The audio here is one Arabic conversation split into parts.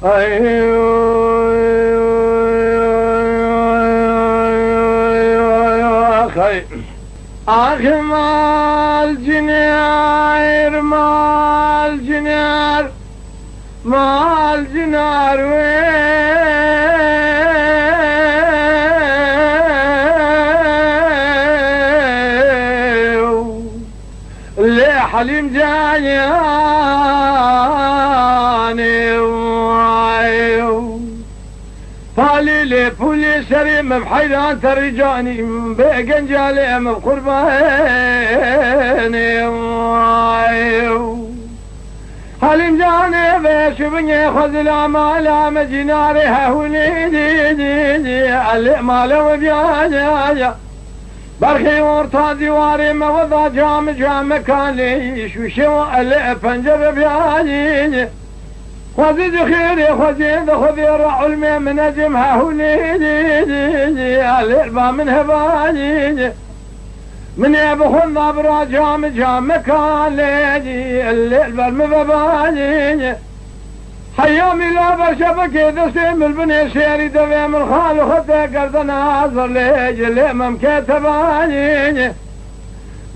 أخي مال جنير مال جنير اللي حليم جاني فالي فولي سريم بحيران ترجاني بقنجالي بقرباني حليم جاني بشبني خذ الأمال مجناري هولي دي اللي ماله بياجا برخي ورطا ديواري موضع جام كان شو اللي فنجر بياجي خذي خيري خذي رعل من نجمها هولي دي الإربا من هباجي من يبخل نبرا جام كان ليجي الإربا المباجي حيامي لا برشبك دسم البني سيري دبي من خال خدك قرد ناظر ليجي الإمام كتباني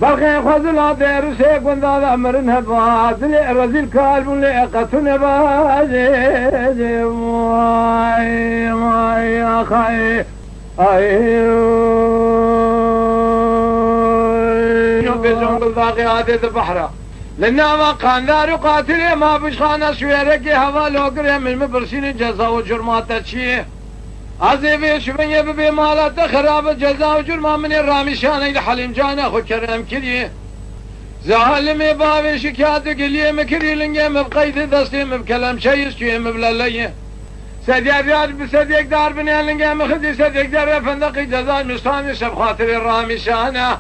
برخي خذ لا دير سيك ونداد أمر هباد لرزي الكالب لقة نبادي ماي يا خي بزنقل ذاقي عادة بحرة لنا ما كان دار قاتل ما بشخانة سويرك هوا لوقر من مبرسين جزاء وجرمات تشيه عزيبي شبني ببي مالات خراب جزاء وجرما من الرامشان إلى حليم جانا خو كرم كليه زعلمي بابي شكات قليه مكري لنجي مبقيت دستي مبكلم شيء سوي مبلليه سديار دار بسديك دار بني لنجي مخدي سديك دار فندقي جزاء مستاني شب خاطر الرامشان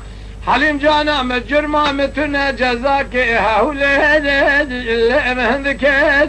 حليم جانا مجرما متنا جزاك هولي اللي مهندك